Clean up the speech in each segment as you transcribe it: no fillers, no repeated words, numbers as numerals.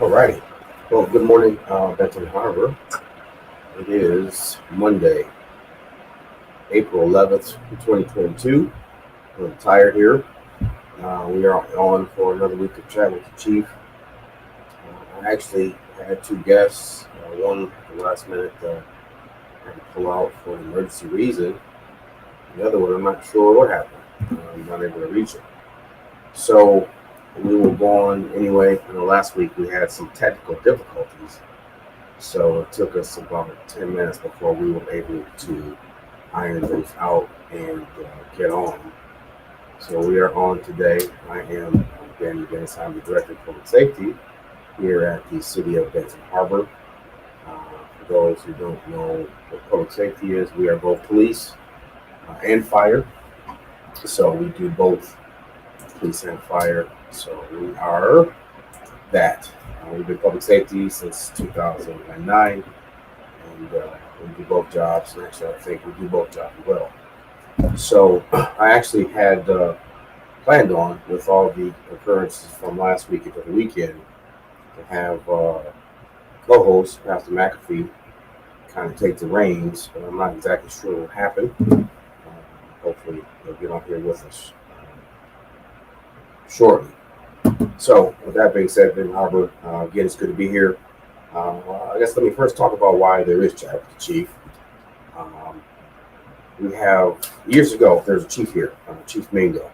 Alrighty. Well, good morning, Benton Harbor. It is Monday, April 11th, 2022. I'm tired here. We are on for another week of chat with the chief. I actually had two guests. One at the last minute had to pull out for an emergency reason. The other one, I'm not sure what happened. I'm not able to reach it. So we will go on anyway. Last week we had some technical difficulties. So it took us about 10 minutes before we were able to iron those out and get on. So we are on today. I am Danny Dennis. I'm the Director of Public Safety here at the City of Benton Harbor. For those who don't know what public safety is, we are both police and fire. So we do both police and fire. So we are that. We've been public safety since 2009, and we do both jobs. And actually, I think we do both jobs well. So I actually had planned on, with all the occurrences from last week into the weekend, to have co-host Pastor McAfee kind of take the reins, but I'm not exactly sure what will happen. Hopefully, he'll get on here with us shortly. So, with that being said, Ben Harbor, again, it's good to be here. I guess let me first talk about why there is chat with the chief. We have, years ago, there's a chief here, Chief Mingo.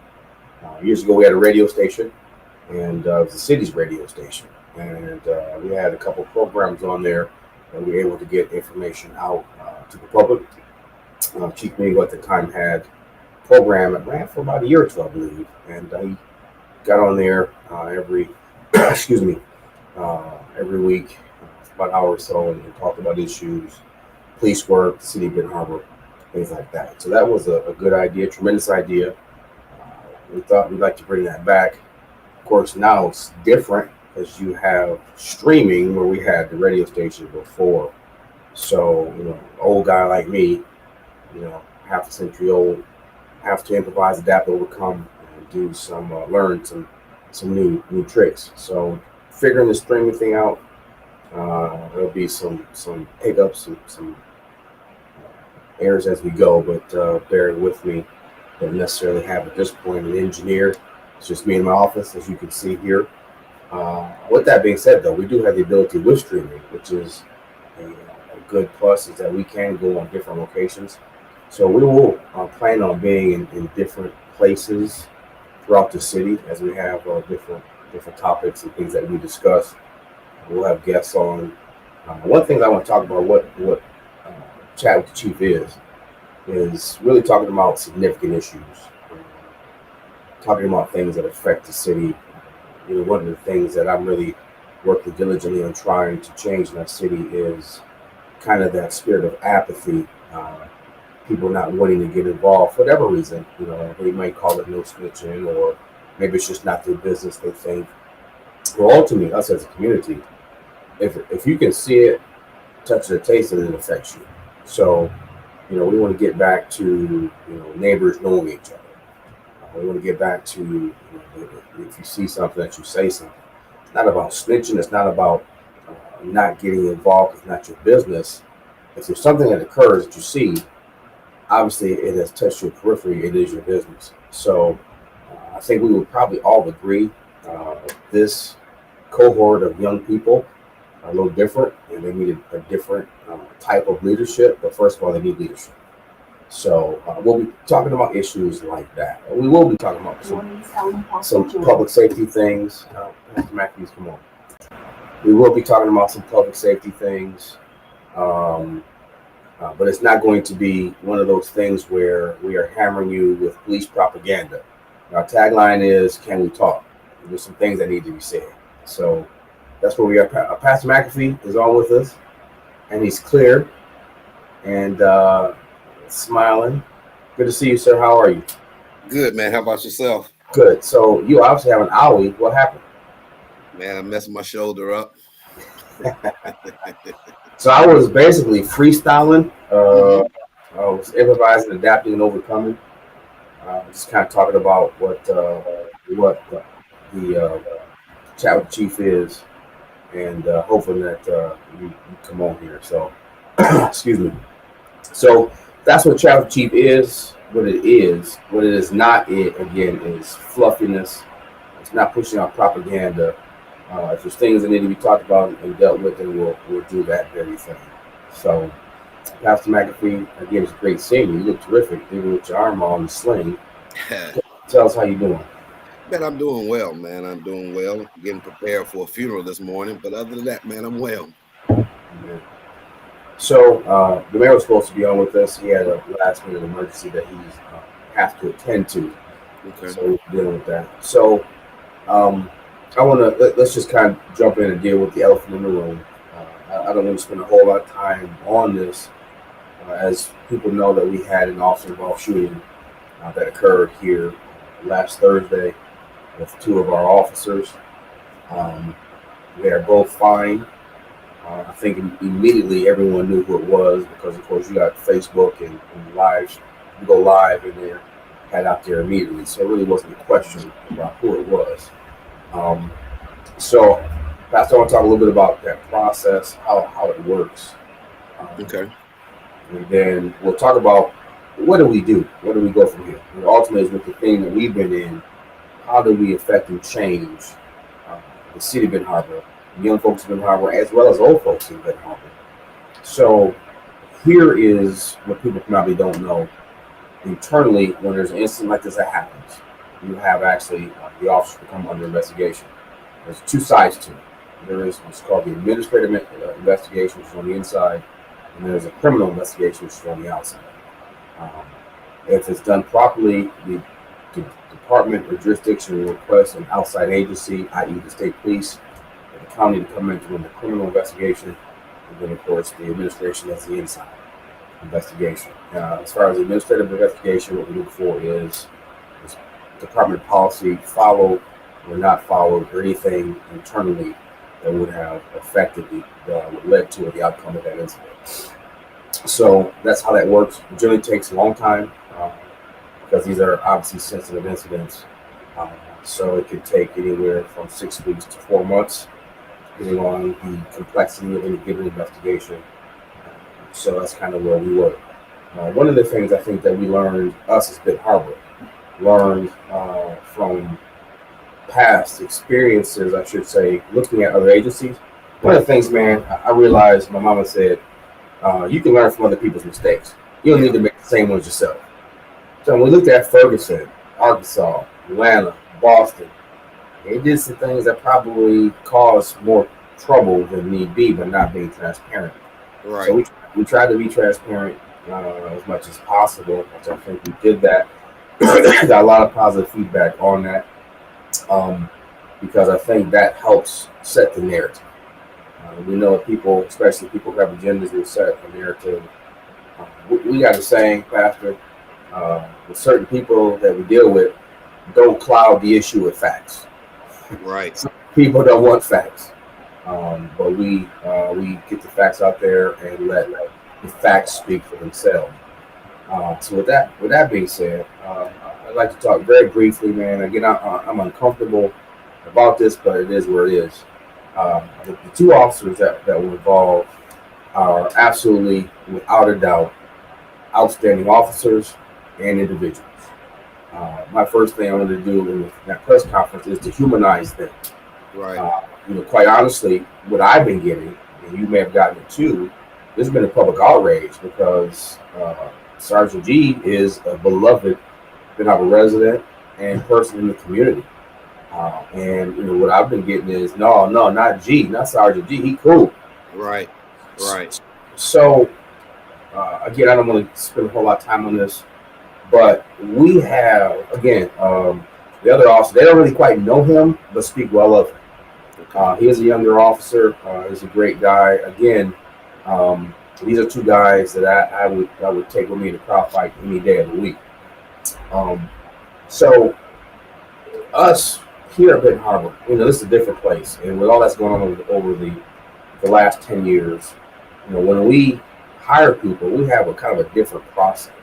Years ago, we had a radio station, and it was the city's radio station. And we had a couple programs on there, and we were able to get information out to the public. Chief Mingo at the time had a program that ran for about a year or two, I believe, and he got on there every every week, about an hour or so, and talked about issues, police work, city of Benton Harbor, things like that. So that was a good idea, tremendous idea. We thought we'd like to bring that back. Of course, now it's different because you have streaming where we had the radio station before. So, old guy like me, half a century old, have to improvise, adapt, overcome, do some learn some new tricks. So figuring the streaming thing out, there'll be some hiccups and some errors as we go, but bear with me. Don't necessarily have at this point an engineer. It's just me in my office, as you can see here. With that being said, though, we do have the ability with streaming, which is a good plus, is that we can go on different locations. So we will plan on being in different places throughout the city, as we have different topics and things that we discuss. We'll have guests on. One thing I want to talk about, what Chat with the Chief is really talking about significant issues, talking about things that affect the city. One of the things that I'm really working diligently on trying to change in our city is kind of that spirit of apathy. People not wanting to get involved for whatever reason. They might call it no snitching, or maybe it's just not their business, they think. Well, ultimately, us as a community, if you can see it, touch it, taste it, it affects you. So, we want to get back to neighbors knowing each other. We want to get back to if you see something, that you say something. It's not about snitching. It's not about not getting involved. It's not your business. If there's something that occurs that you see, obviously it has touched your periphery, it is your business. So I think we would probably all agree this cohort of young people are a little different, and they need a different type of leadership. But first of all, they need leadership. So we'll be talking about issues like that. We will be talking about some public safety things. Mr. Matthews, come on. We will be talking about some public safety things. But it's not going to be one of those things where we are hammering you with police propaganda. Our tagline is, can we talk? There's some things that need to be said. So that's where we are. Pastor McAfee is on with us, and he's clear and smiling. Good to see you, sir. How are you? Good, man. How about yourself? Good. So you obviously have an owie. What happened? Man, I messed my shoulder up. So I was basically freestyling. I was improvising, adapting, and overcoming. Just kind of talking about what the chat with the chief is. and hoping that you come on here. So, excuse me. So that's what Traffic Chief is. What it is. What it is not. It again is fluffiness. It's not pushing out propaganda. If there's things that need to be talked about and dealt with, then we'll do that very thing. So, Pastor McAfee, again, it's great seeing you. You look terrific, even with your arm on the sling. Tell us how you doing. Man, I'm doing well, man. I'm doing well. Getting prepared for a funeral this morning. But other than that, man, I'm well. Yeah. So, the mayor was supposed to be on with us. He had a last minute emergency that he's has to attend to. Okay. So, we're dealing with that. So, I want to let's just kind of jump in and deal with the elephant in the room. I don't want to spend a whole lot of time on this, as people know that we had an officer involved shooting that occurred here last Thursday with two of our officers. They are both fine. I think immediately everyone knew who it was because, of course, you got Facebook and live. You go live and they're had out there immediately. So it really wasn't a question about who it was. So, Pastor, I want to talk a little bit about that process, how it works. Okay. And then we'll talk about what do we do? Where do we go from here? And ultimately, with the thing that we've been in, how do we affect and change the city of Ben Harbor, young folks in Ben Harbor, as well as old folks in Ben Harbor? So here is what people probably don't know. Internally, when there's an incident like this that happens, you have actually the officers become under investigation. There's two sides to it. There is what's called the administrative investigation, which is on the inside, and there's a criminal investigation, which is on the outside. Um, if it's done properly, the department or jurisdiction will request an outside agency, i.e. the state police, or the county, to come in to run the criminal investigation, and then, of course, the administration does the inside investigation. As far as the administrative investigation, what we look for is department policy followed or not followed, or anything internally that would have affected what led to the outcome of that incident. So that's how that works. It generally takes a long time because these are obviously sensitive incidents. So it could take anywhere from 6 weeks to 4 months, depending on the complexity of any given investigation. So that's kind of where we were. One of the things I think that we learned, us as Ben Harbor, learned from past experiences, I should say, looking at other agencies. One of the things, man, I realized my mama said, you can learn from other people's mistakes. You don't need to make the same ones yourself. So when we looked at Ferguson, Arkansas, Atlanta, Boston, they did some things that probably caused more trouble than need be, but not being transparent. Right. So we tried to be transparent as much as possible, which I think we did that. Got a lot of positive feedback on that, because I think that helps set the narrative. We know that people, especially people who have agendas, will set a narrative. We got a saying, Pastor, with certain people that we deal with, don't cloud the issue with facts. Right. Some people don't want facts, but we get the facts out there and let the facts speak for themselves. So with that being said, I'd like to talk very briefly, man. Again, I'm uncomfortable about this, but it is where it is. The two officers that were involved are absolutely, without a doubt, outstanding officers and individuals. My first thing I wanted to do in that press conference is to humanize them. Right. Quite honestly, what I've been getting, and you may have gotten it too, there's been a public outrage because Sergeant G is a beloved Ben Harbor resident and person in the community. And what I've been getting is no, not G, not Sergeant G. He cool. Right. Right. So again, I don't want to spend a whole lot of time on this, but we have again the other officer. They don't really quite know him, but speak well of him. He is a younger officer. He's a great guy. Again, these are two guys that I would take with me to crowd fight any day of the week. So us here at Ben Harbor, this is a different place, and with all that's going on over the last 10 years, when we hire people, we have a kind of a different process,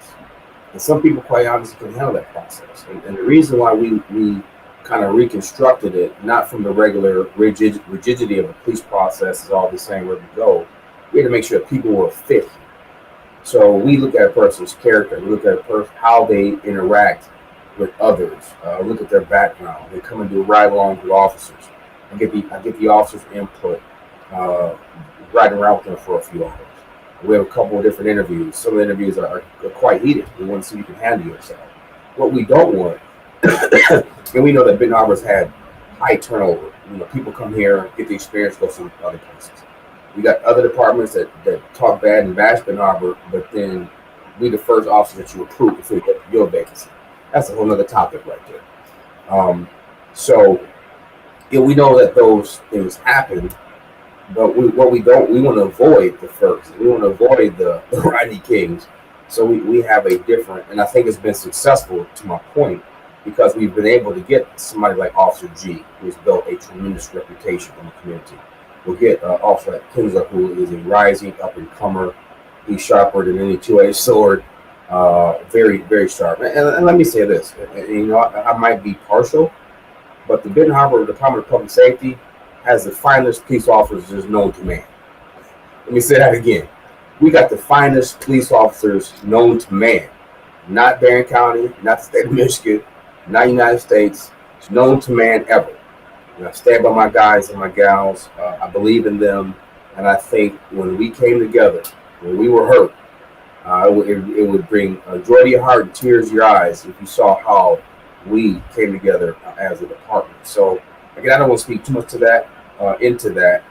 and some people quite honestly can handle that process. And the reason why we kind of reconstructed it, not from the regular rigidity of the police process is all the same where we go. We had to make sure that people were fit. So we look at a person's character, we look at a person how they interact with others, look at their background. They come and do ride along with officers. I get the officers' input, riding around with them for a few hours. We have a couple of different interviews. Some of the interviews are quite heated. We want to see if you can handle yourself. What we don't want, and we know that Benton Harbor's had high turnover. People come here, get the experience, go some other places. We got other departments that talk bad and bash Benton Harbor, but then we the first officer that you recruit to fill your vacancy. That's a whole other topic right there. So we know that those things happen, but we want to avoid the first. We want to avoid the Rodney Kings. So we have a different, and I think it's been successful to my point, because we've been able to get somebody like Officer G, who's built a tremendous reputation in the community. We'll get Officer like Kinsler, who is a rising up-and-comer. He's sharper than any two-edged sword. Very, very sharp. And let me say this, I might be partial, but the Benton Harbor Department of Public Safety has the finest police officers known to man. Let me say that again. We got the finest police officers known to man. Not Barron County, not the state of Michigan, not United States. It's known to man ever. I stand by my guys and my gals. I believe in them. And I think when we came together, when we were hurt, it would bring joy to your heart and tears to your eyes if you saw how we came together as a department. So, again, I don't want to speak too much to that, into that.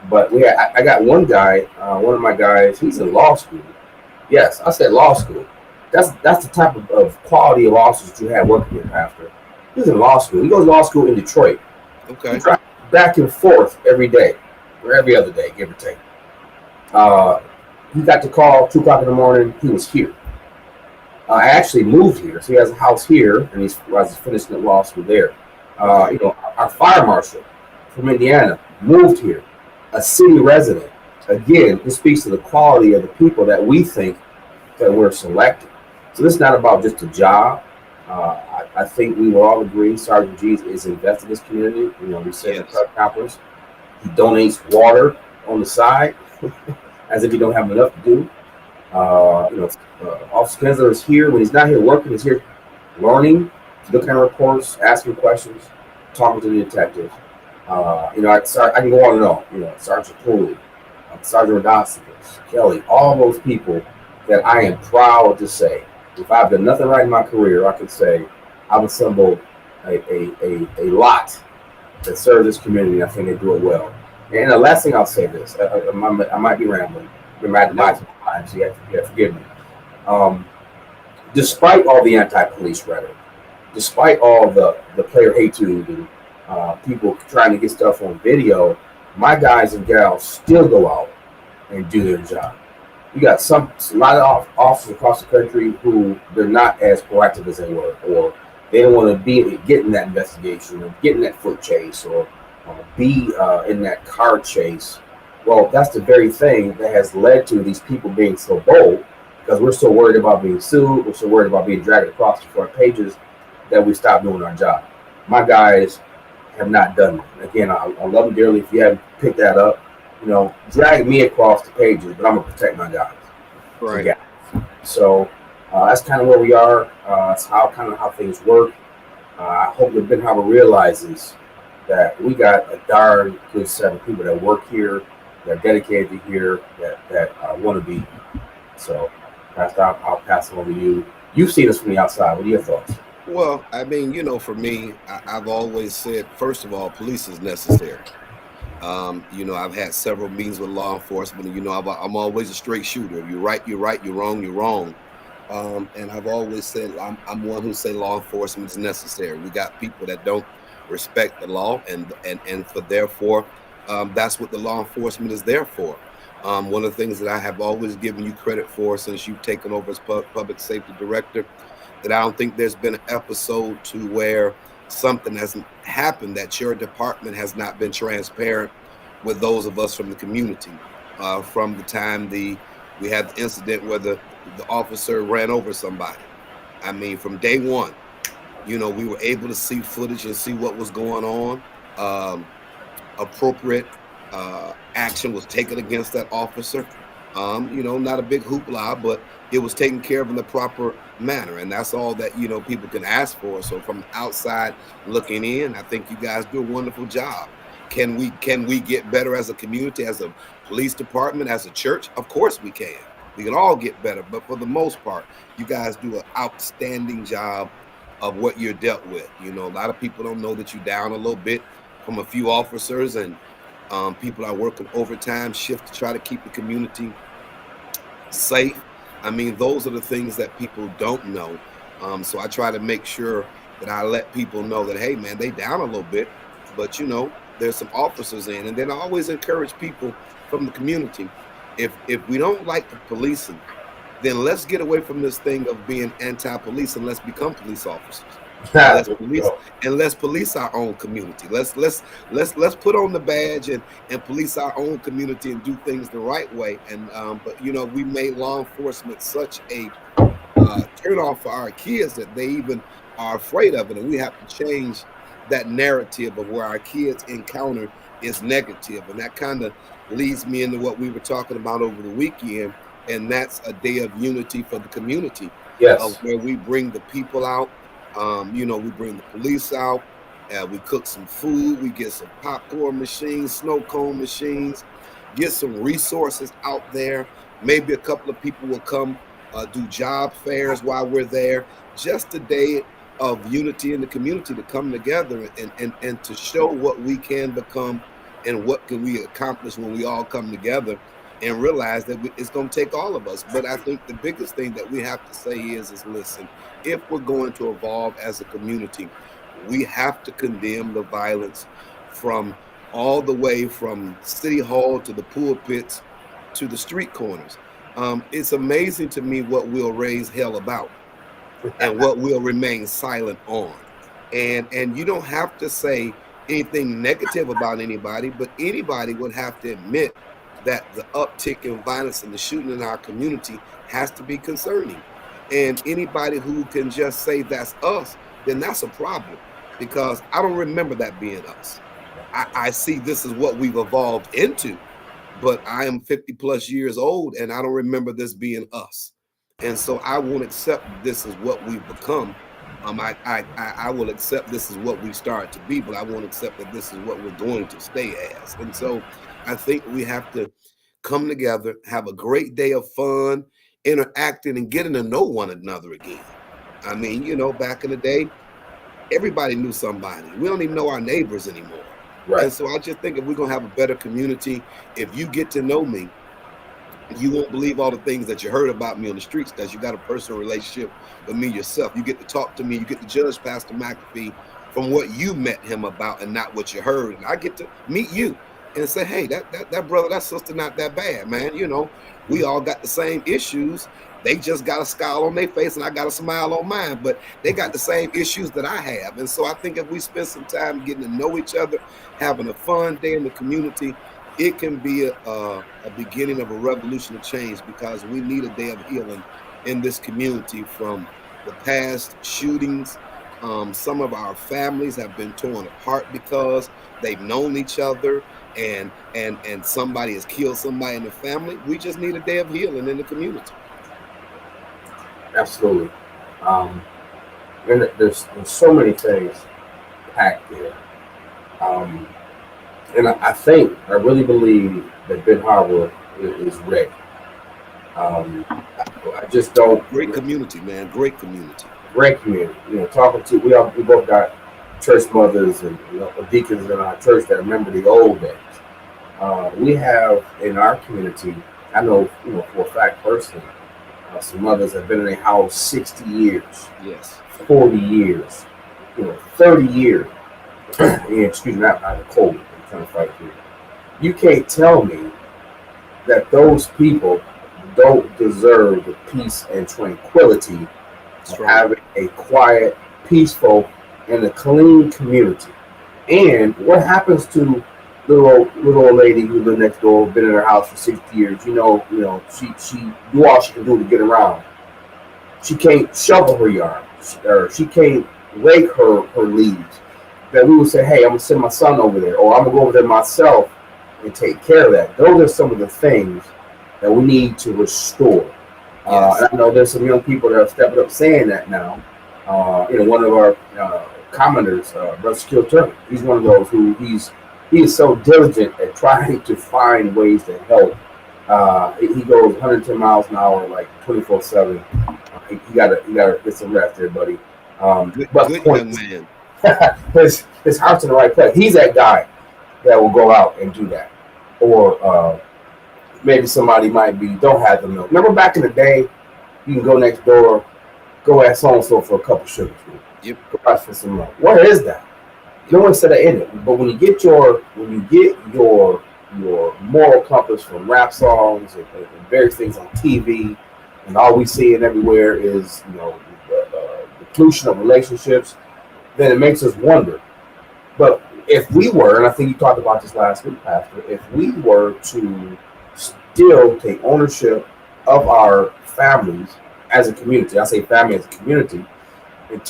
But I got one guy, one of my guys, he's in law school. Yes, I said law school. That's the type of quality of officers you have working here after. He's in law school. He goes to law school in Detroit. Okay. He drives back and forth every day, or every other day, give or take. He got the call 2 o'clock in the morning. He was here. I actually moved here, so he has a house here, and he's finishing the law school there. Our fire marshal from Indiana moved here, a city resident. Again, this speaks to the quality of the people that we think that we're selecting. So this is not about just a job. I think we will all agree Sergeant G is invested in this community. We said in the press conference, he donates water on the side as if he don't have enough to do. Officer Kinsler is here. When he's not here working, he's here learning, looking at reports, asking questions, talking to the detectives. I can go on and on. Sergeant Pooley, Sergeant Rodosicus, Kelly, all those people that I am proud to say, if I've done nothing right in my career, I could say I've assembled a lot that serve this community. I think they do it well. And the last thing I'll say this, I might be rambling. So you have to forgive me. Despite all the anti-police rhetoric, despite all the player hatitude and people trying to get stuff on video, my guys and gals still go out and do their job. You got a lot of officers across the country who they're not as proactive as they were, or they don't want to be getting that investigation or getting that foot chase or be in that car chase. Well, that's the very thing that has led to these people being so bold, because we're so worried about being sued, we're so worried about being dragged across the front pages that we stop doing our job. My guys have not done it. Again, I love them dearly. If you haven't picked that up, drag me across the pages, but I'm gonna protect my guys. Right. So that's kind of where we are. That's how things work. I hope that Benton Harbor realizes that we got a darn good set of people that work here, that are dedicated to here, that want to be here. So, Pastor, I'll pass it over to you. You've seen us from the outside. What are your thoughts? Well, I mean, for me, I've always said, first of all, police is necessary. I've had several meetings with law enforcement, and I'm always a straight shooter. If you're right, you're right. You're wrong, you're wrong. And I've always said I'm one who say law enforcement is necessary. We got people that don't respect the law, and therefore that's what the law enforcement is there for. One of the things that I have always given you credit for since you've taken over as public safety director, that I don't think there's been an episode to where something hasn't happened that your department has not been transparent with those of us from the community. From the time we had the incident where the officer ran over somebody. I mean, from day one, You know, we were able to see footage and see what was going on. Appropriate action was taken against that officer. You know, not a big hoopla, but it was taken care of in the proper manner, and that's all that, you know, people can ask for. So from outside looking in, I think you guys do a wonderful job. Can we get better as a community, as a police department, as a church? Of course we can. We can all get better, but for the most part, you guys do an outstanding job of what you're dealt with. You know, a lot of people don't know that you're down a little bit from a few officers, and people are working overtime shift to try to keep the community safe. I mean, those are the things that people don't know. So I try to make sure that I let people know that, hey, man, they down a little bit, but you know, there's some officers in, and then I always encourage people from the community. If we don't like the policing, then let's get away from this thing of being anti-police and let's become police officers. And let's police and let's police our own community. Let's put on the badge and police our own community and do things the right way. And but you know, we made law enforcement such a turn off for our kids that they even are afraid of it, and we have to change that narrative of where our kids encounter is negative. And that kind of leads me into what we were talking about over the weekend, and that's a day of unity for the community. Yes. Of where we bring the people out. You know, we bring the police out, we cook some food, we get some popcorn machines, snow cone machines, get some resources out there. Maybe a couple of people will come do job fairs while we're there. Just a day of unity in the community to come together and to show what we can become and what can we accomplish when we all come together and realize that it's going to take all of us. But I think the biggest thing that we have to say is listen, if we're going to evolve as a community, we have to condemn the violence from all the way from City Hall to the pulpits to the street corners. It's amazing to me what we'll raise hell about and what we'll remain silent on. And you don't have to say anything negative about anybody, but anybody would have to admit that the uptick in violence and the shooting in our community has to be concerning. And anybody who can just say that's us, then that's a problem, because I don't remember that being us. I see this is what we've evolved into, but I am 50 plus years old and I don't remember this being us. And so I won't accept this is what we've become. I will accept this is what we started to be, but I won't accept that this is what we're going to stay as. And so I think we have to come together, have a great day of fun, interacting and getting to know one another again. I mean, you know, back in the day, everybody knew somebody. We don't even know our neighbors anymore. Right. And so I just think if we're going to have a better community, if you get to know me, you won't believe all the things that you heard about me on the streets, because you got a personal relationship with me yourself. You get to talk to me. You get to judge Pastor McAfee from what you met him about and not what you heard. And I get to meet you and say, hey, that brother, that sister, not that bad, man. You know, we all got the same issues. They just got a scowl on their face and I got a smile on mine, but they got the same issues that I have. And so I think if we spend some time getting to know each other, having a fun day in the community, it can be a beginning of a revolution of change, because we need a day of healing in this community from the past shootings. Some of our families have been torn apart because they've known each other, and somebody has killed somebody in the family. We just need a day of healing in the community. Absolutely. And there's so many things packed there. And I really believe that Ben Harbor is ready. I just don't. Great community, man. Great community. Great community. You know, talking to we both got church mothers and deacons in our church that remember the old days. We have in our community, I know, for a fact personally, some mothers have been in a house 60 years, yes, 40 years, 30 years. Excuse me, not the cold. I'm trying to fight here. You can't tell me that those people don't deserve the peace and tranquility of having a quiet, peaceful, and a clean community. And what happens to little old lady who lived next door, been in her house for 60 years? She do all she can do to get around. She can't shovel her yard, or she can't rake her leaves, that we would say, hey, I'm gonna send my son over there, or I'm gonna go over there myself and take care of that. Those are some of the things that we need to restore. And I know there's some young people that are stepping up saying that now. One of our commenters, Brother Skill Turner, he's one of those who he is so diligent at trying to find ways to help. He goes 110 miles an hour, like 24/7. You gotta get some rest there, buddy. Good young man. his heart's in the right place. He's that guy that will go out and do that. Or maybe somebody might don't have the milk. Remember back in the day, you can go next door, go ask so and so for a cup of sugar. Yep. Go ask for some milk. Where is that? No one said that in it. But when you get your moral compass from rap songs and various things on TV, and all we see and everywhere is the pollution of relationships, then it makes us wonder. But if we were, and I think you talked about this last week, Pastor, if we were to still take ownership of our families as a community, I say family as a community, and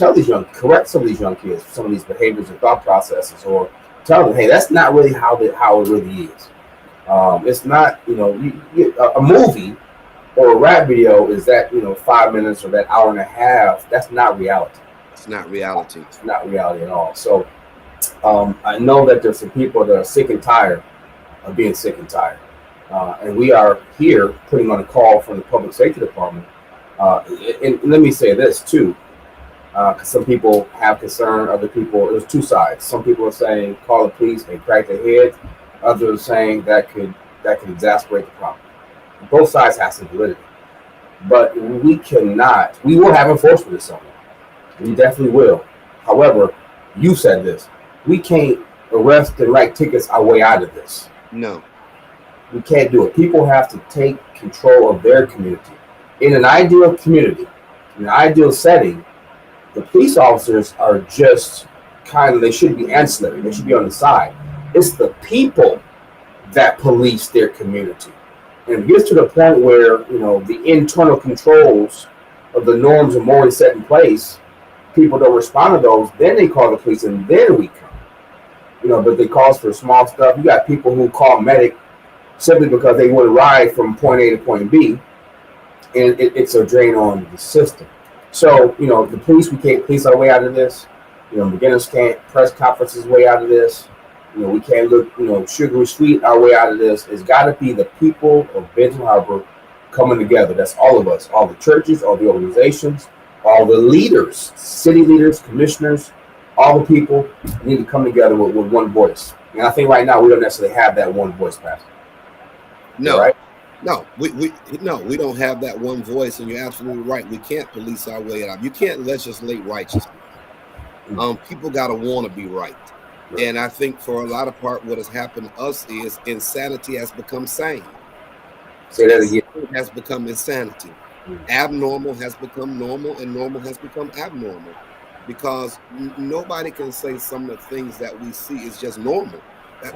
correct some of these young kids, some of these behaviors and thought processes, or tell them, hey, that's not really how it really is. It's not, a movie or a rap video is that 5 minutes or that hour and a half. That's not reality. It's not reality. It's not reality at all. So I know that there's some people that are sick and tired of being sick and tired, and we are here putting on a call from the Public Safety Department. And let me say this too. Because some people have concern, other people, there's two sides. Some people are saying call the police, they crack their head. Others are saying that could exacerbate the problem. Both sides have some validity. But we will have enforcement this summer. We definitely will. However, you said this. We can't arrest and write tickets our way out of this. No. We can't do it. People have to take control of their community. In an ideal community, in an ideal setting, the police officers are just they should be ancillary. They should be on the side. It's the people that police their community. And it gets to the point where, the internal controls of the norms are more set in place. People don't respond to those. Then they call the police and then we come. But they call for small stuff. You got people who call medic simply because they want to ride from point A to point B. And it's a drain on the system. So, the police, we can't police our way out of this. Beginners can't press conferences way out of this. We can't look, sugary sweet our way out of this. It's got to be the people of Benton Harbor coming together. That's all of us, all the churches, all the organizations, all the leaders, city leaders, commissioners, all the people need to come together with one voice. And I think right now we don't necessarily have that one voice, Pastor. No. Right? No, we don't have that one voice, and you're absolutely right. We can't police our way out. You can't legislate righteousness. People gotta want to be right. And I think for a lot of part, what has happened to us is insanity has become sane. Say that again. It has become insanity. Abnormal has become normal, and normal has become abnormal, because nobody can say some of the things that we see is just normal.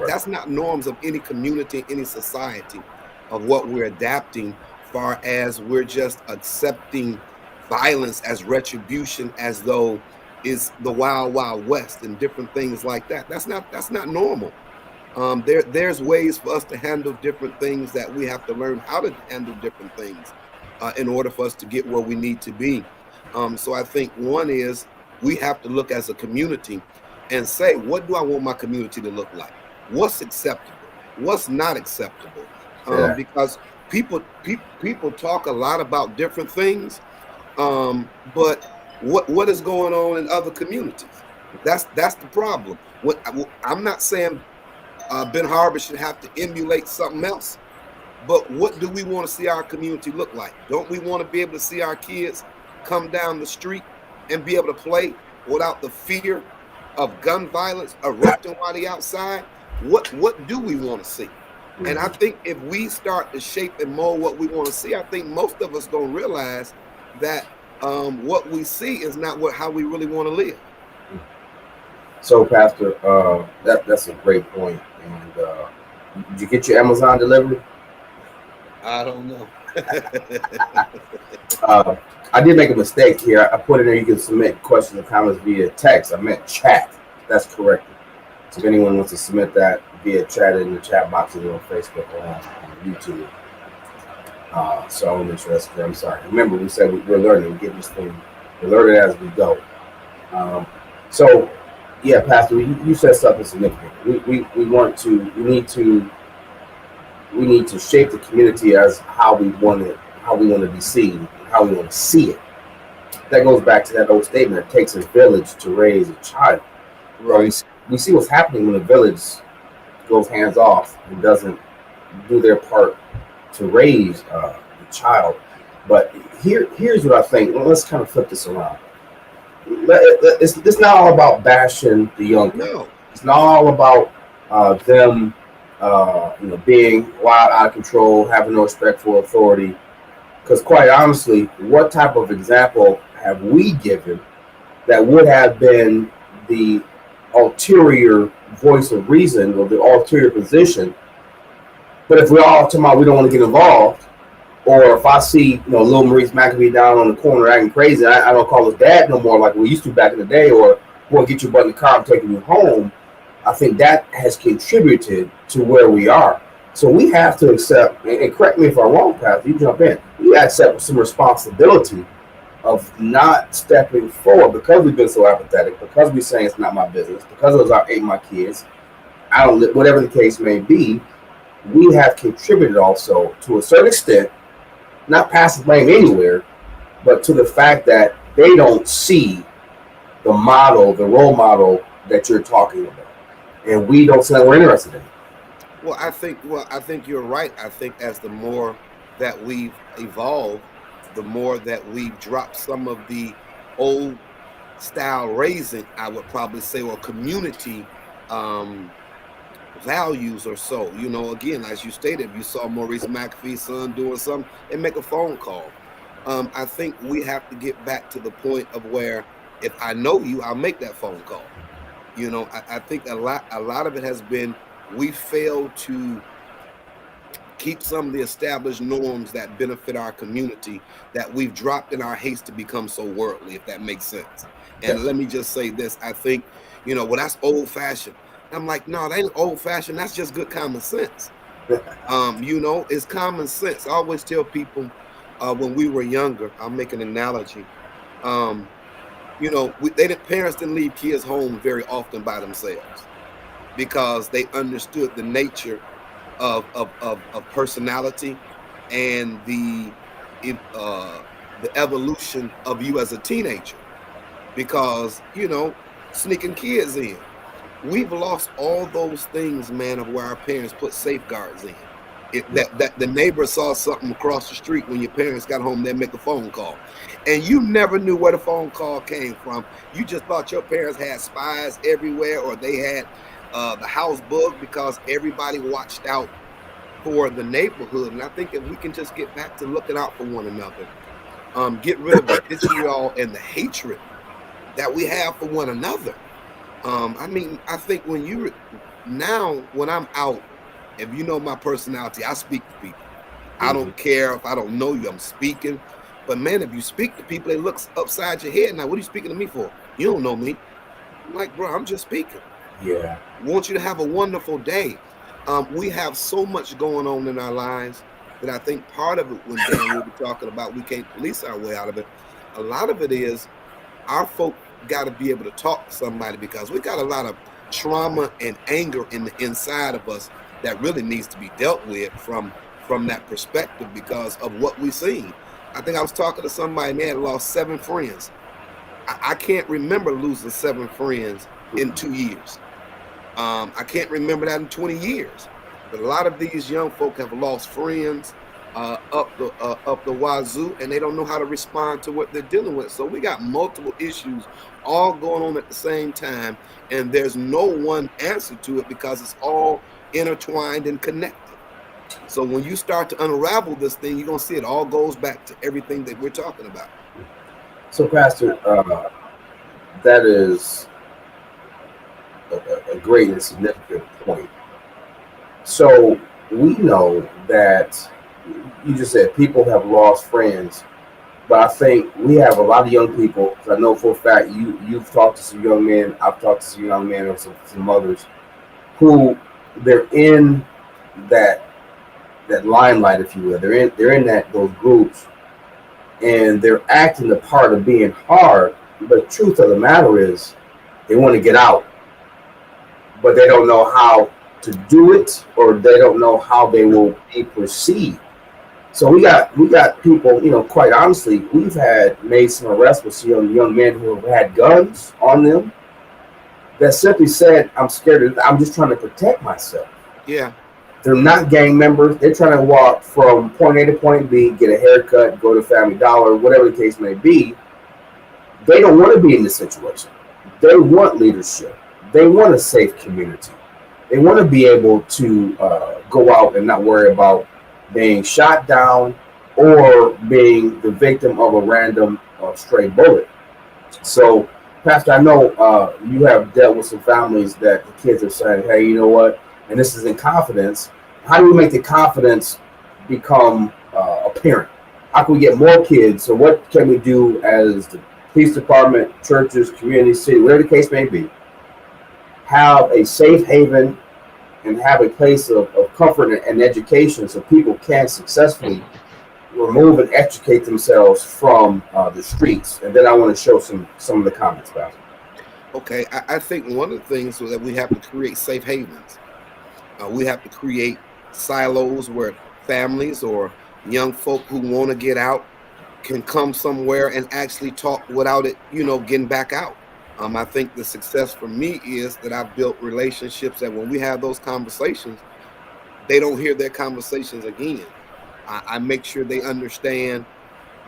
That's not norms of any community, any society, of what we're adapting, far as we're just accepting violence as retribution, as though is the wild, wild west and different things like that. That's not normal. There's ways for us to handle different things, that we have to learn how to handle different things in order for us to get where we need to be. So I think one is we have to look as a community and say, what do I want my community to look like? What's acceptable? What's not acceptable? Because people talk a lot about different things, but what is going on in other communities? That's the problem. I'm not saying Ben Harbor should have to emulate something else, but what do we want to see our community look like? Don't we want to be able to see our kids come down the street and be able to play without the fear of gun violence erupting while they're outside? What do we want to see? And I think if we start to shape and mold what we want to see, I think most of us gonna realize that what we see is not how we really want to live. So, Pastor, that's a great point. And did you get your Amazon delivery? I don't know. I did make a mistake here. I put in there you can submit questions and comments via text. I meant chat. That's correct. So if anyone wants to submit that via chat in the chat boxes on Facebook or on YouTube. So I want to make sure that's clear. I'm sorry. Remember, we said we're learning. We get this thing. We're learning as we go. So, yeah, Pastor, you said something significant. We want to. We need to shape the community as how we want it, how we want to be seen, how we want to see it. That goes back to that old statement: it takes a village to raise a child. Right. We see what's happening when the village goes hands off and doesn't do their part to raise the child. But here's what I think. Well, let's kind of flip this around. It's not all about bashing the young people. No. It's not all about them, being wild, out of control, having no respect for authority. Because quite honestly, what type of example have we given that would have been the ulterior voice of reason or the ulterior position? But if we're all talking about we don't want to get involved, or if I see little Maurice McAfee down on the corner acting crazy, I don't call his dad no more like we used to back in the day, or we'll get your butt in the car and taking you home. I think that has contributed to where we are. So we have to accept, and correct me if I'm wrong, Pastor, you jump in. We accept some responsibility of not stepping forward because we've been so apathetic, because we're saying it's not my business, because it ain't my kids. I don't, whatever the case may be. We have contributed also to a certain extent, not passive blame anywhere, but to the fact that they don't see the model, the role model that you're talking about, and we don't say that we're interested in. Well, I think you're right. I think as the more that we've evolved, the more that we've dropped some of the old style raising, I would probably say, or community values or so. Again, as you stated, if you saw Maurice McAfee's son doing something, and make a phone call. I think we have to get back to the point of where if I know you, I'll make that phone call. I think a lot of it has been we fail to keep some of the established norms that benefit our community that we've dropped in our haste to become so worldly, if that makes sense. And let me just say this. I think, well, that's old fashioned. I'm like, no, that ain't old fashioned. That's just good common sense. It's common sense. I always tell people when we were younger, I'll make an analogy. Parents didn't leave kids home very often by themselves because they understood the nature of personality and the evolution of you as a teenager. Because sneaking kids in. We've lost all those things, man, of where our parents put safeguards in. That the neighbor saw something across the street when your parents got home, they'd make a phone call. And you never knew where the phone call came from. You just thought your parents had spies everywhere, or they had the house bugged because everybody watched out for the neighborhood. And I think if we can just get back to looking out for one another, get rid of the vitriol and the hatred that we have for one another. I think when I'm out, if you know my personality, I speak to people. I don't care if I don't know you, I'm speaking. But man, if you speak to people, they look upside your head. Now, what are you speaking to me for? You don't know me. I'm like, bro, I'm just speaking. Yeah. I want you to have a wonderful day. We have so much going on in our lives that I think part of it, when Dan will be talking about we can't police our way out of it, a lot of it is our folk got to be able to talk to somebody, because we got a lot of trauma and anger in the inside of us that really needs to be dealt with from that perspective because of what we've seen. I think I was talking to somebody, and they had lost 7 friends. I can't remember losing 7 friends in 2 years. I can't remember that in 20 years. But a lot of these young folk have lost friends up the wazoo, and they don't know how to respond to what they're dealing with. So we got multiple issues all going on at the same time, and there's no one answer to it because it's all intertwined and connected. So when you start to unravel this thing, you're going to see it all goes back to everything that we're talking about. So, Pastor, that is a great and significant point. So we know that you just said people have lost friends, but I think we have a lot of young people. 'Cause I know for a fact you've talked to some young men. I've talked to some young men or some others who they're in that limelight, if you will. They're in that those groups, and they're acting the part of being hard. But the truth of the matter is, they want to get out, but they don't know how to do it, or they don't know how they will be perceived. So we got people, quite honestly, we've made some arrests with some young men who have had guns on them that simply said, I'm scared, I'm just trying to protect myself. Yeah. They're not gang members. They're trying to walk from point A to point B, get a haircut, go to Family Dollar, whatever the case may be. They don't want to be in this situation. They want leadership. They want a safe community. They want to be able to go out and not worry about being shot down or being the victim of a random stray bullet. So, Pastor, I know you have dealt with some families that the kids are saying, hey, you know what? And this is in confidence. How do we make the confidence become apparent? How can we get more kids? So what can we do as the police department, churches, community, city, whatever the case may be, have a safe haven and have a place of comfort and education so people can successfully remove and educate themselves from the streets? And then I want to show some of the comments, Pastor. Okay, I think one of the things so that we have to create safe havens. We have to create silos where families or young folk who want to get out can come somewhere and actually talk without it, getting back out. I think the success for me is that I've built relationships that when we have those conversations, they don't hear their conversations again. I make sure they understand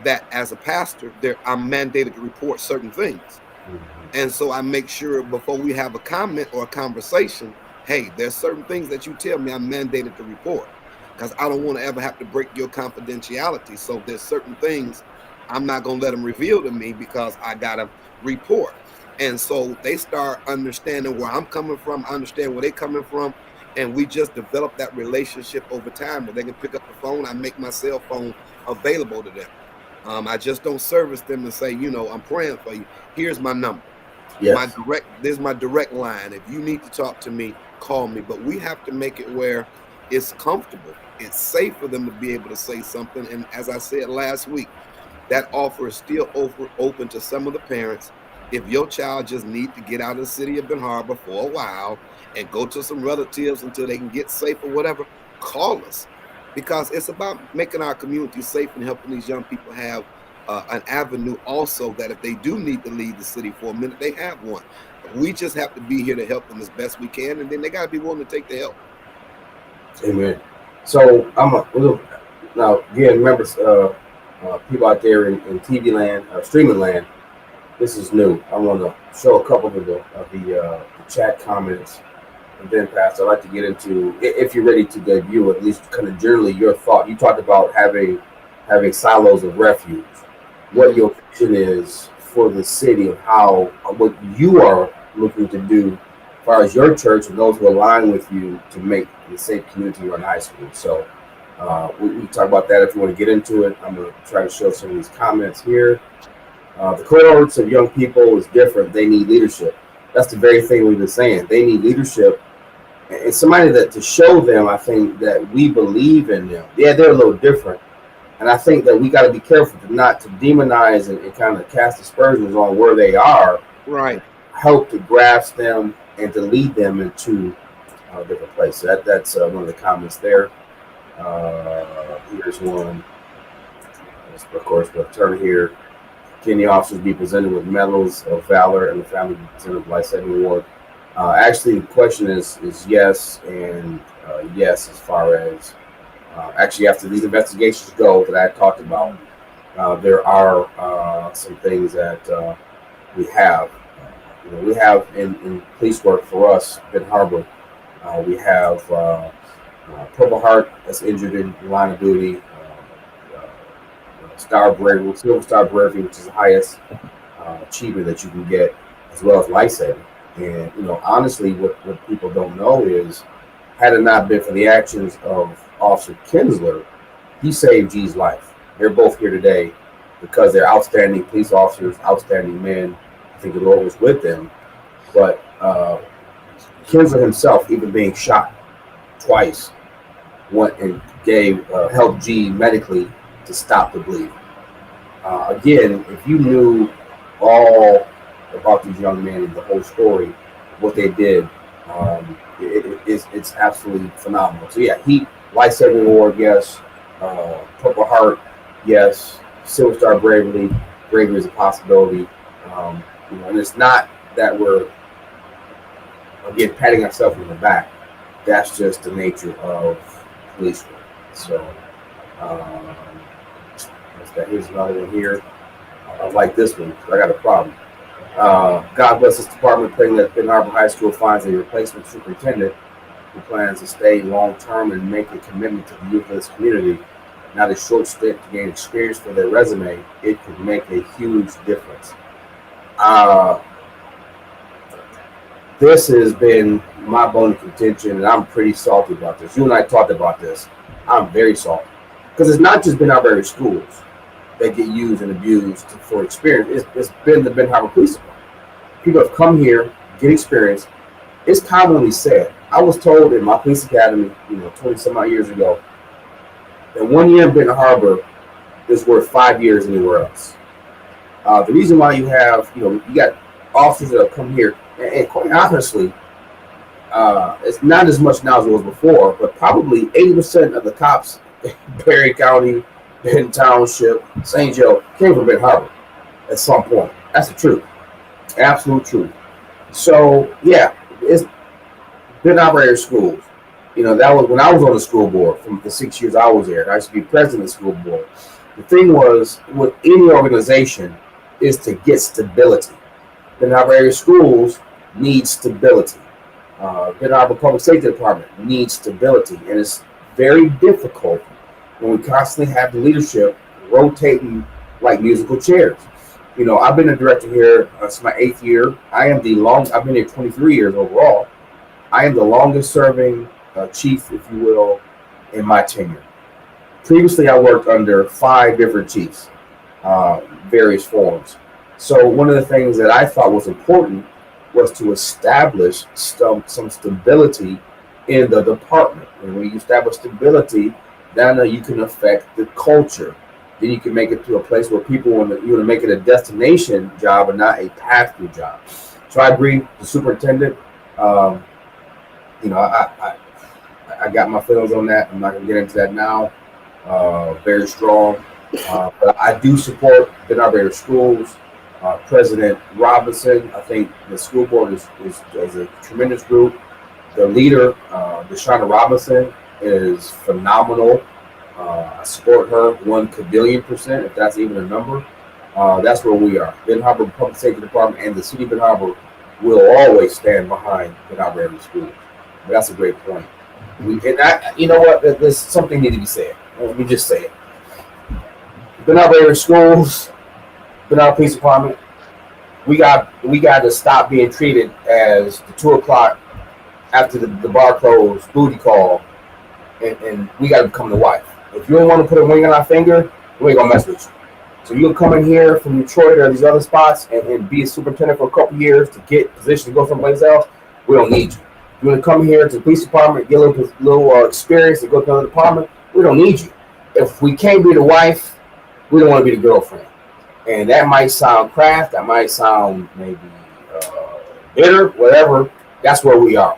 that as a pastor, I'm mandated to report certain things. Mm-hmm. And so I make sure before we have a comment or a conversation, hey, there's certain things that you tell me I'm mandated to report, because I don't want to ever have to break your confidentiality. So there's certain things I'm not going to let them reveal to me because I got to report. And so they start understanding where I'm coming from, understand where they're coming from. And we just develop that relationship over time where they can pick up the phone. I make my cell phone available to them. I just don't service them and say, I'm praying for you. Here's my number. Yes. There's my direct line. If you need to talk to me, call me. But we have to make it where it's comfortable. It's safe for them to be able to say something. And as I said last week, that offer is still open to some of the parents. If your child just needs to get out of the city of Ben Harbor for a while and go to some relatives until they can get safe or whatever, call us. Because it's about making our community safe and helping these young people have an avenue also that if they do need to leave the city for a minute, they have one. We just have to be here to help them as best we can, and then they got to be willing to take the help. Amen. So now again, remember, people out there in TV land, streaming land, this is new. I want to show a couple of the chat comments, and then Pastor, I'd like to get into, if you're ready to debut, at least kind of generally your thought. You talked about having silos of refuge. What your vision is for the city of what you are looking to do as far as your church and those who align with you to make a safe community run high school. So we talk about that if you want to get into it. I'm going to try to show some of these comments here. The cohorts of young people is different. They need leadership. That's the very thing we've been saying. They need leadership. And somebody to show them, I think, that we believe in them. Yeah, they're a little different. And I think that we got to be careful not to demonize and kind of cast aspersions on where they are. Right. Help to grasp them and to lead them into a different place. So that's one of the comments there. Here's one. Of course, we'll turn here. Can the officers be presented with medals of valor and the family be presented with life-saving award? Actually, the question is yes and yes as far as actually after these investigations go that I talked about, there are some things that we have. We have in police work for us, Ben Harbor, we have Purple Heart that's injured in the line of duty, Star Bravery, Silver Star Bravery, which is the highest achievement that you can get, as well as life-saving. And honestly, what people don't know is, had it not been for the actions of Officer Kinsler, he saved G's life. They're both here today because they're outstanding police officers, outstanding men. I think the Lord was with them. But Kinsler himself, even being shot twice, went and helped G medically to stop the bleeding. Again, if you knew all about these young men and the whole story, what they did, it's absolutely phenomenal. So yeah, Heat, Life-Saving Award, yes. Purple Heart, yes. Silver Star Bravery is a possibility. And it's not that we're again patting ourselves on the back. That's just the nature of police work. So here's another one here. I like this one because I got a problem. God bless this department, praying that Ben Harbor High School finds a replacement superintendent who plans to stay long term and make a commitment to the youth of this community. Not a short stint to gain experience for their resume, it could make a huge difference. This has been my bone of contention, and I'm pretty salty about this. You and I talked about this. I'm very salty because it's not just been our very schools that get used and abused for experience. It's been the Ben Harbor Police Department. People have come here, get experience. It's commonly said. I was told in my police academy, 20 some odd years ago, that 1 year in Benton Harbor is worth 5 years anywhere else. The reason why you have, you got officers that have come here, and quite honestly, it's not as much now as it was before, but probably 80% of the cops in Perry County, Benton Township, St. Joe came from Benton Harbor at some point. That's the truth. Absolute truth. So, yeah, it's Benton Harbor area schools. That was when I was on the school board from the 6 years I was there. I used to be president of the school board. The thing was, with any organization, is to get stability. Benton Harbor area schools need stability. Benton Harbor Public Safety Department needs stability. And it's very difficult when we constantly have the leadership rotating like musical chairs. I've been a director here. It's my 8th year. I've been here 23 years overall. I am the longest serving chief, if you will, in my tenure. Previously, I worked under 5 different chiefs, various forms. So one of the things that I thought was important was to establish some stability in the department. And when you establish stability, then you can affect the culture. Then you can make it to a place where people want to make it a destination job and not a pass-through job. So I agree. The superintendent, I got my feelings on that. I'm not going to get into that now. Very strong. But I do support Benton Harbor schools. President Robinson, I think the school board is a tremendous group. The leader, Deshauna Robinson, is phenomenal. I support her 1,000,000,000%, if that's even a number. That's where we are. Benton Harbor Public Safety Department and the city of Benton Harbor will always stand behind Benton Harbor area schools. But that's a great point. You know what? There's something need to be said. Let me just say it. Benton Harbor area schools, Benton Harbor Police Department, we got to stop being treated as the 2 o'clock after the bar closed booty call, and we got to become the wife. If you don't want to put a ring on our finger, we ain't gonna mess with you. So you'll come in here from Detroit or these other spots and be a superintendent for a couple years to get position to go someplace else. We don't need you. You want to come here to the police department, get a little experience, and go to another department. We don't need you. If we can't be the wife, we don't want to be the girlfriend. And that might sound craft. That might sound maybe bitter, whatever. That's where we are.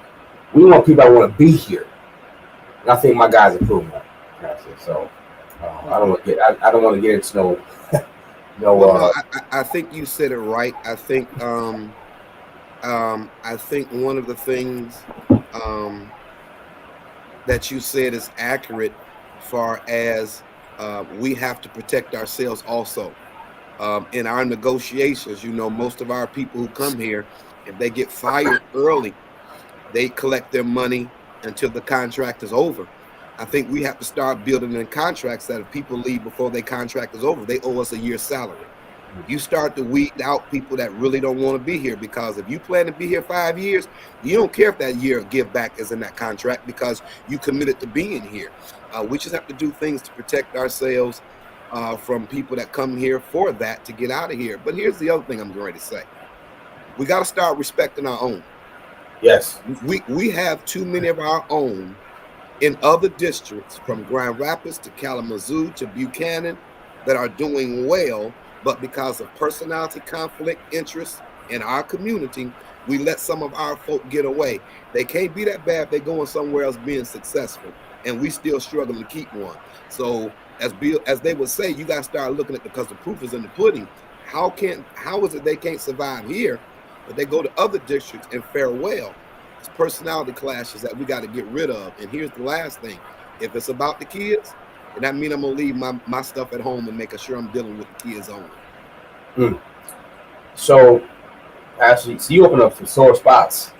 We want people that want to be here, and I think my guys are proving that. So I don't want to get into no. No, I think you said it right. I think one of the things that you said is accurate, far as we have to protect ourselves also. In our negotiations, most of our people who come here, if they get fired early, they collect their money until the contract is over. I think we have to start building in contracts that if people leave before their contract is over, they owe us a year's salary. You start to weed out people that really don't want to be here, because if you plan to be here 5 years, you don't care if that year of give back is in that contract because you committed to being here. We just have to do things to protect ourselves from people that come here for that to get out of here. But here's the other thing I'm going to say. We got to start respecting our own. Yes. We have too many of our own in other districts, from Grand Rapids to Kalamazoo to Buchanan, that are doing well, but because of personality conflict, interests in our community, we let some of our folk get away. They can't be that bad if they're going somewhere else being successful, and we still struggle to keep one. So as they would say, you got to start looking at, because the proof is in the pudding. How is it they can't survive here, but they go to other districts and fare well? It's personality clashes that we got to get rid of. And here's the last thing: if it's about the kids, and that means I'm gonna leave my stuff at home and making sure I'm dealing with the kids only. So, actually, so you open up some sore spots.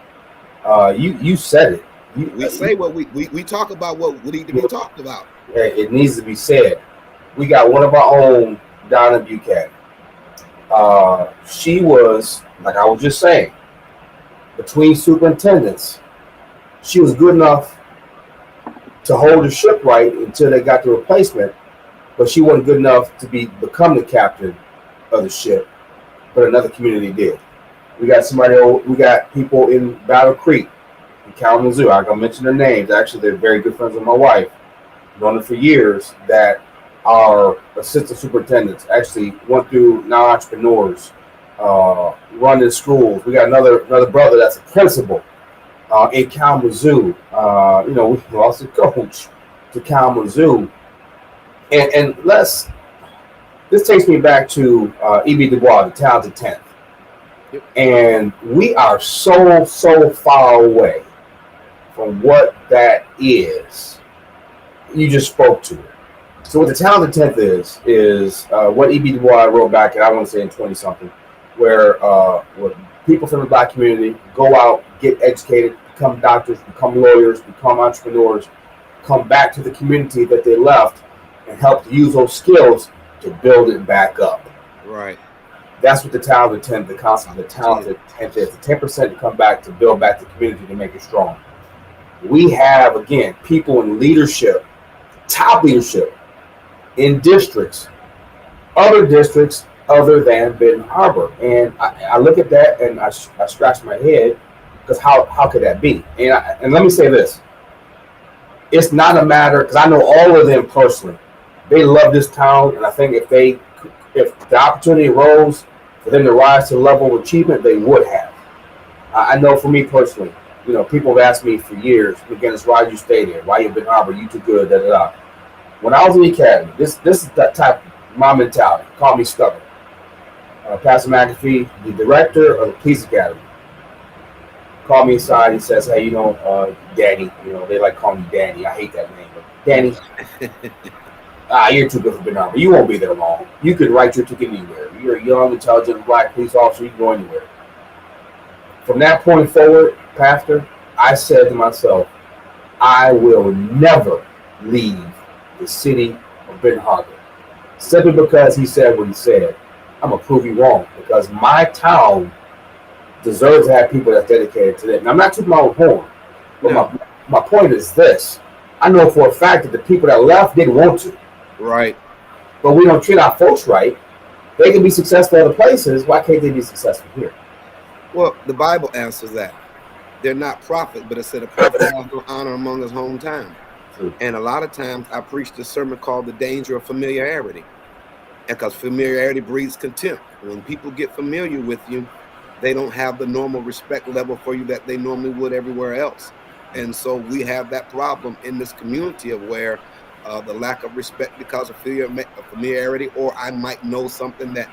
You said it. We say what we talk about what need to be talked about. It needs to be said. We got one of our own down in Buchanan. She was, like I was just saying, between superintendents, she was good enough to hold the ship right until they got the replacement, but she wasn't good enough to become the captain of the ship, but another community did. We got people in Battle Creek, in Kalamazoo. I'm gonna mention their names. Actually, they're very good friends with my wife. Known them for years. That are assistant superintendents. Actually went through now entrepreneurs, running schools. We got another brother that's a principal in Kalamazoo. We lost a coach to Kalamazoo, and this takes me back to E.B. Du Bois, the talented 10th. Yep. And we are so far away from what that is. You just spoke to it. So what the talented 10th is what E.B. Du Bois wrote back, and I want to say in 20-something, where people from the Black community go out, get educated, become doctors, become lawyers, become entrepreneurs, come back to the community that they left, and help to use those skills to build it back up. Right. That's what the talented 10th, the concept of the talented 10th is. The 10% to come back to build back the community to make it strong. We have, again, people in leadership, top leadership, in districts, other districts other than Benton Harbor. And I look at that and I scratch my head, because how could that be? And let me say this. It's not a matter, because I know all of them personally. They love this town, and I think if the opportunity arose for them to rise to the level of achievement, they would have. I know for me personally, people have asked me for years, McGinnis, why you stay there? Why you in Benton Harbor? You too good, da da da. When I was in the academy, this is that type of my mentality. Call me stubborn. Pastor McAfee, the director of the police academy, called me aside. He says, "Hey, Danny. They like calling me Danny. I hate that name, but Danny, you're too good for Benton Harbor. You won't be there long. You could write your ticket anywhere. You're a young, intelligent Black police officer. You can go anywhere." From that point forward, Pastor, I said to myself, I will never leave the city of Benton Harbor, simply because he said what he said. I'm gonna prove you wrong, because my town deserves to have people that's dedicated to that. And I'm not tooting my own horn, but no. my point is this: I know for a fact that the people that left didn't want to. Right. But we don't treat our folks right. They can be successful other places. Why can't they be successful here? Well, the Bible answers that. They're not prophet, but it said a prophet has no honor among his hometown. True. And a lot of times I preached a sermon called The Danger of Familiarity. And because familiarity breeds contempt. When people get familiar with you, they don't have the normal respect level for you that they normally would everywhere else. And so we have that problem in this community of where the lack of respect because of familiarity, or I might know something that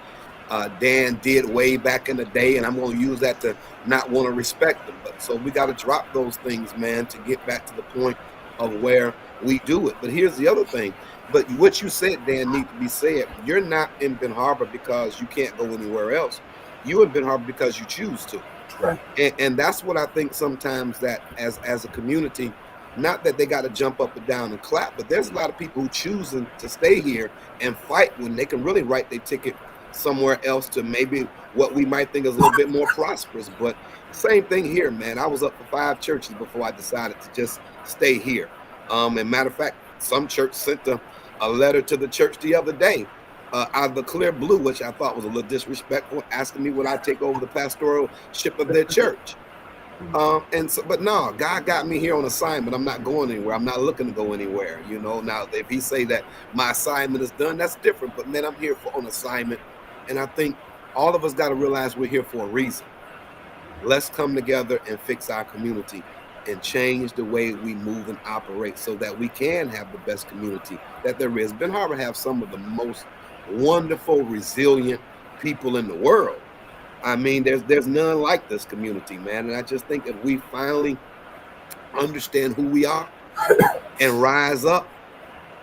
Dan did way back in the day, and I'm going to use that to not want to respect them. But so we got to drop those things, man, to get back to the point of where we do it. But here's the other thing. But what you said, Dan, need to be said. You're not in Benton Harbor because you can't go anywhere else. You're in Benton Harbor because you choose to. Right. And that's what I think sometimes that as a community, not that they got to jump up and down and clap, but there's a lot of people who choosing to stay here and fight when they can really write their ticket somewhere else to maybe what we might think is a little bit more prosperous. But same thing here, man. I was up for 5 churches before I decided to just stay here. And matter of fact, some church sent a letter to the church the other day out of the clear blue, which I thought was a little disrespectful, asking me would I take over the pastoralship of their church. And so, but no, God got me here on assignment. I'm not going anywhere. I'm not looking to go anywhere. You know, now if he say that my assignment is done, that's different. But man, I'm here for on assignment, and I think all of us got to realize we're here for a reason. Let's come together and fix our community and change the way we move and operate so that we can have the best community that there is. Ben Harbor have some of the most wonderful, resilient people in the world. I mean, there's none like this community, man. And I just think if we finally understand who we are and rise up,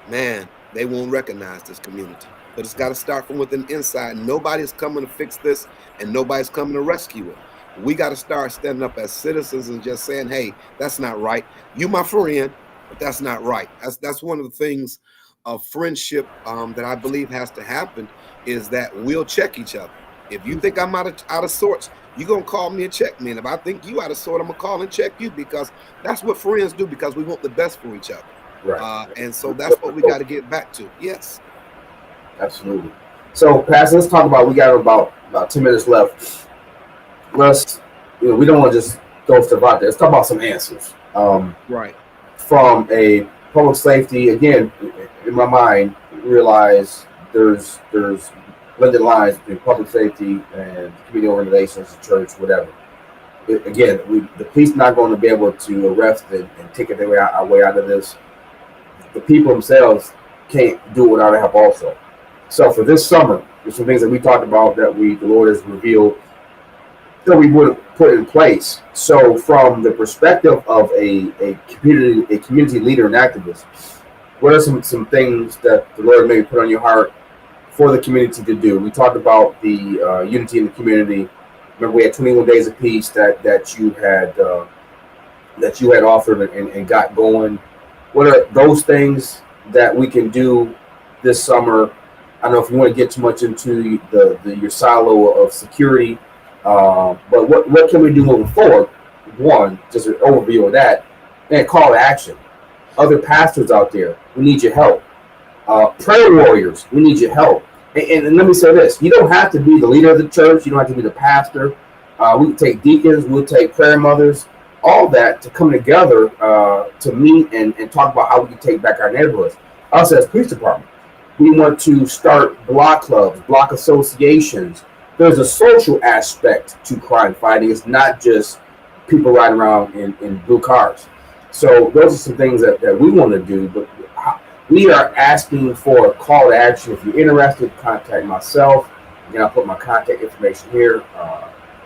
man, they won't recognize this community. But it's got to start from within inside. Nobody's coming to fix this, and nobody's coming to rescue it. We got to start standing up as citizens and just saying, hey, that's not right. You my friend, but that's not right. That's one of the things of friendship that I believe has to happen, is that we'll check each other. If you think I'm out of sorts, you're going to call me and check me. And if I think you out of sort, I'm going to call and check you, because that's what friends do, because we want the best for each other. Right. And so that's what we got to get back to. Yes. Absolutely. So, Pastor, let's talk about, we got about 10 minutes left. Let's, we don't want to just throw stuff out there. Let's talk about some answers. Right. From a public safety, again, in my mind, realize there's blended lines between public safety and community organizations, church, whatever. The police not going to be able to arrest and ticket our way out of this. The people themselves can't do it without help also. So for this summer, there's some things that we talked about that the Lord has revealed that we would put in place. So from the perspective of a community leader and activist, what are some things that the Lord maybe put on your heart for the community to do? We talked about the unity in the community. Remember, we had 21 days of peace that you had offered and got going. What are those things that we can do this summer? I don't know if you want to get too much into your silo of security, but what can we do moving forward? One, just an overview of that, and call to action. Other pastors out there, we need your help. Prayer warriors, we need your help. And let me say this: you don't have to be the leader of the church. You don't have to be the pastor. We can take deacons. We'll take prayer mothers. All that to come together to meet and talk about how we can take back our neighborhoods. Us as police department, we want to start block clubs, block associations. There's a social aspect to crime fighting. It's not just people riding around in blue cars. So those are some things that we want to do. But we are asking for a call to action. If you're interested, contact myself. Again, I'll put my contact information here.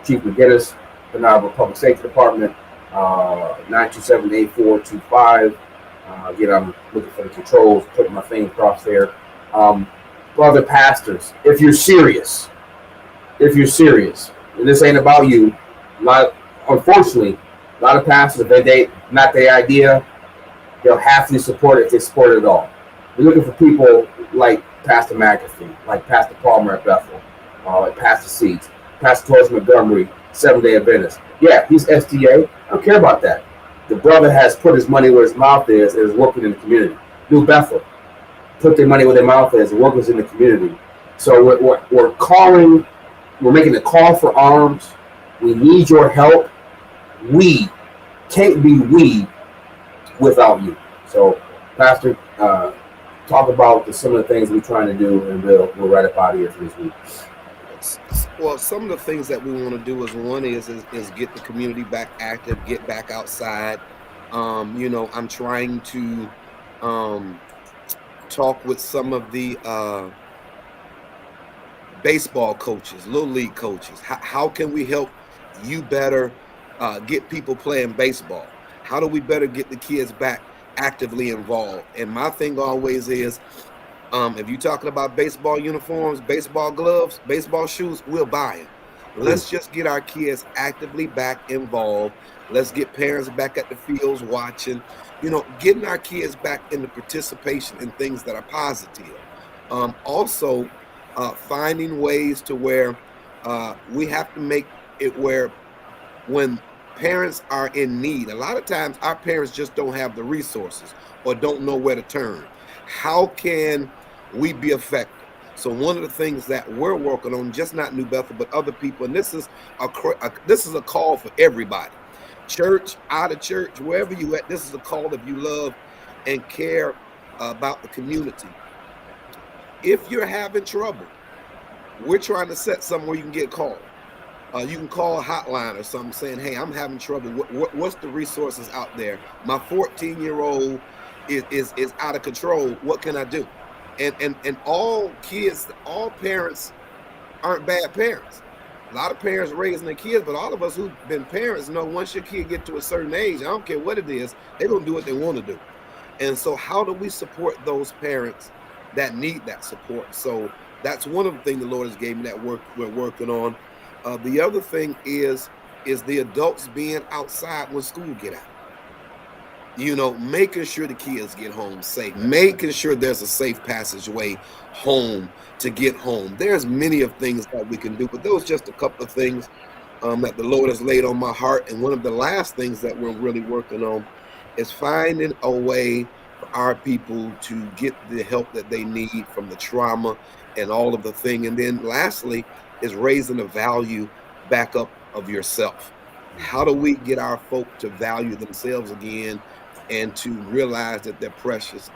Chief McGinnis, Ben Harbor Public Safety Department, 927-8425. Again, I'm looking for the controls, putting my thing across there. Brother pastors, if you're serious, and this ain't about you, unfortunately, a lot of pastors, if they not their idea, they'll happily support it if they support it at all. We're looking for people like Pastor McAfee, like Pastor Palmer at Bethel, like Pastor Seeds, Pastor Torres Montgomery, Seventh-day Adventist. Yeah, he's SDA. I don't care about that. The brother has put his money where his mouth is and is working in the community. New Bethel, put their money where their mouth is and workers in the community. So we're calling, we're making a call for arms. We need your help. We can't be we without you. So, Pastor, talk about some of the things we're trying to do, and we'll write up out of here for this week. Well, some of the things that we want to do is one is get the community back active, get back outside. I'm trying to talk with some of the baseball coaches, little league coaches. How can we help you better get people playing baseball? How do we better get the kids back actively involved? And my thing always is, if you're talking about baseball uniforms, baseball gloves, baseball shoes, we'll buy them. Let's just get our kids actively back involved. Let's get parents back at the fields watching, getting our kids back into participation in things that are positive. Also, finding ways to where we have to make it where when parents are in need, a lot of times our parents just don't have the resources or don't know where to turn. How can we be effective? So one of the things that we're working on, just not New Bethel, but other people, and this is a call for everybody, church, out of church, wherever you at. This is a call if you love and care about the community. If you're having trouble, we're trying to set somewhere where you can get called. You can call a hotline or something saying, hey, I'm having trouble. What's the resources out there? My 14-year-old is out of control. What can I do? And all kids, all parents aren't bad parents. A lot of parents raising their kids, but all of us who've been parents know once your kid get to a certain age, I don't care what it is, they're going to do what they want to do. And so how do we support those parents that need that support? So that's one of the things the Lord has gave me that we're working on. The other thing is the adults being outside when school get out. You know, making sure the kids get home safe, making sure there's a safe passageway home to get home. There's many of things that we can do, but those just a couple of things that the Lord has laid on my heart. And one of the last things that we're really working on is finding a way for our people to get the help that they need from the trauma and all of the thing. And then lastly is raising the value back up of yourself. How do we get our folk to value themselves again and to realize that they're precious?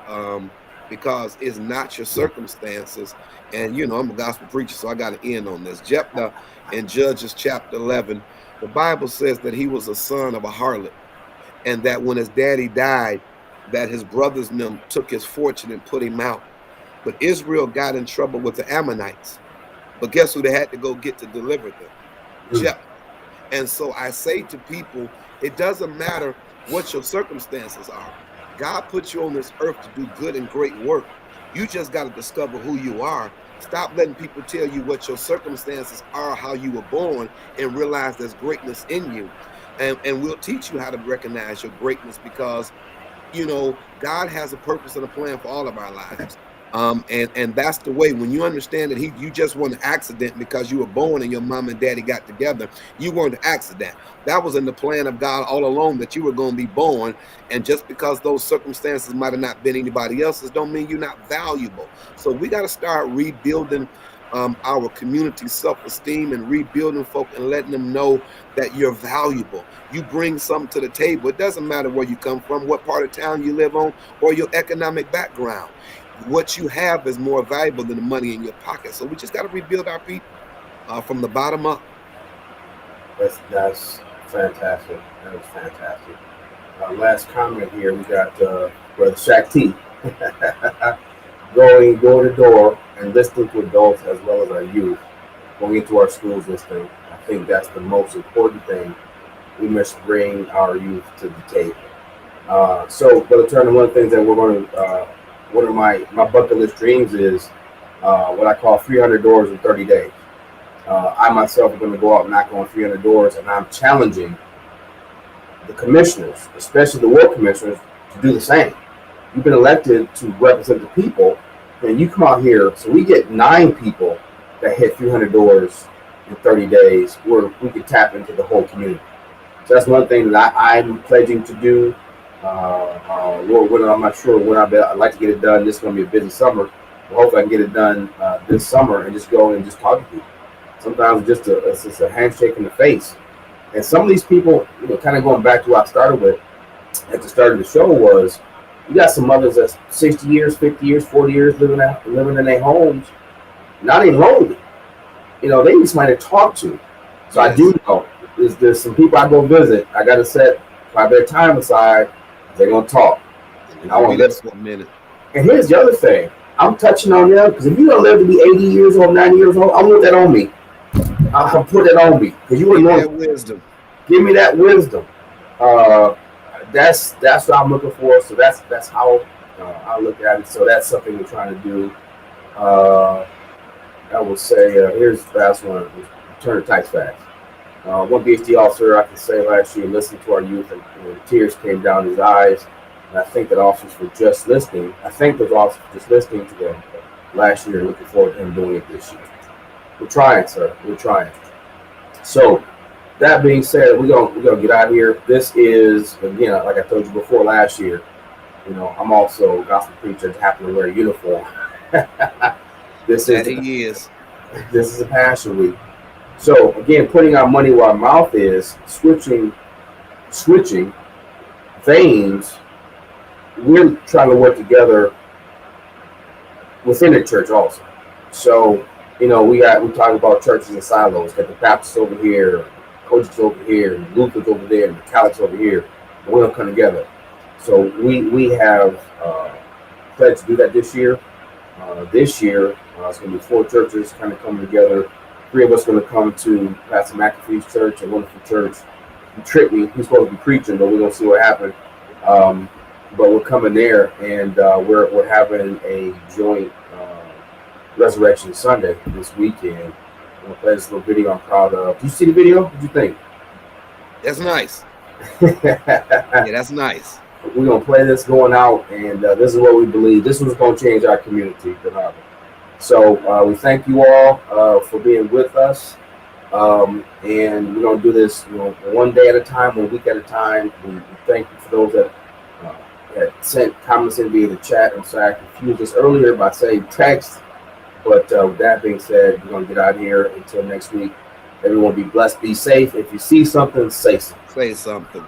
Because it's not your circumstances. And, you know, I'm a gospel preacher, so I got to end on this. Jephthah in Judges chapter 11, the Bible says that he was a son of a harlot, and that when his daddy died, that his brothers and them took his fortune and put him out. But Israel got in trouble with the Ammonites. But guess who they had to go get to deliver them? Jephthah. And so I say to people, it doesn't matter what your circumstances are. God put you on this earth to do good and great work. You just got to discover who you are. Stop letting people tell you what your circumstances are, how you were born, and realize there's greatness in you. And we'll teach you how to recognize your greatness, because, you know, God has a purpose and a plan for all of our lives. And that's the way. When you understand that you just weren't an accident because you were born and your mom and daddy got together, you weren't an accident. That was in the plan of God all along, that you were going to be born. And just because those circumstances might have not been anybody else's, don't mean you're not valuable. So we got to start rebuilding our community self-esteem and rebuilding folk and letting them know that you're valuable. You bring something to the table. It doesn't matter where you come from, what part of town you live on, or your economic background. What you have is more valuable than the money in your pocket. So we just got to rebuild our people from the bottom up. That's fantastic. That was fantastic. Last comment here, we got Brother Shaq T. going door to door and listening to adults as well as our youth, going into our schools listening. I think that's the most important thing. We must bring our youth to the table. So, Brother Turner, one of the things that we're going to one of my bucket list dreams is what I call 300 doors in 30 days. I myself am going to go out and knock on 300 doors, and I'm challenging the commissioners, especially the ward commissioners, to do the same. You've been elected to represent the people, and you come out here. So we get 9 people that hit 300 doors in 30 days, where we can tap into the whole community. So that's one thing that I'm pledging to do. Lord, I'm not sure when I'd like to get it done. This is going to be a busy summer. But hopefully I can get it done this summer and just go and just talk to people. Sometimes it's just a handshake in the face. And some of these people, you know, kind of going back to what I started with at the start of the show, was you got some mothers that's 60 years, 50 years, 40 years living in their homes, not even lonely. You know, they need somebody to talk to. So yes. I do know there's some people I go visit. I got to set their time aside. They're going to talk. And I want to listen for a minute. And here's the other thing. I'm touching on them because if you're going to live to be 80 years old, 90 years old, I want that on me. I'll put that on me. Because you want that wisdom. Give me that wisdom. That's what I'm looking for. So that's how I look at it. So that's something we're trying to do. I would say, here's the last one. Turn the types fast. One BHD officer, I can say last year, listened to our youth, and tears came down his eyes. And I think that officers were just listening. I think those officers were just listening to the last year. Looking forward to him doing it this year. We're trying, sir. We're trying. So that being said, we're gonna get out of here. This is, again, like I told you before, last year. You know, I'm also a gospel preacher. Just happen to wear a uniform. this That is he is. this is a passion week. So again, putting our money where our mouth is, switching veins. We're trying to work together within the church also. So, you know, we talk about churches in silos. Got the Baptists over here, Coaches over here, and Luther's over there, and the Catholics over here. And we're gonna come together. So we have pledged to do that this year. This year, it's gonna be 4 churches kind of coming together. 3 of us are gonna come to Pastor McAfee's church, a wonderful church. He tricked me. He's supposed to be preaching, but we're gonna see what happens. But we're coming there, and we're having a joint Resurrection Sunday this weekend. I'm gonna play this little video I'm proud of. Did you see the video? What did you think? That's nice. Yeah, that's nice. We're gonna play this going out, and this is what we believe. This was gonna change our community, Ben Harbor. So we thank you all for being with us, and we're gonna do this, you know, one day at a time, 1 week at a time. We thank you for those that sent comments in via the chat. I'm sorry I confused this earlier by saying text, but with that being said, we're gonna get out of here until next week. Everyone be blessed, be safe. If you see something, say something. Say something.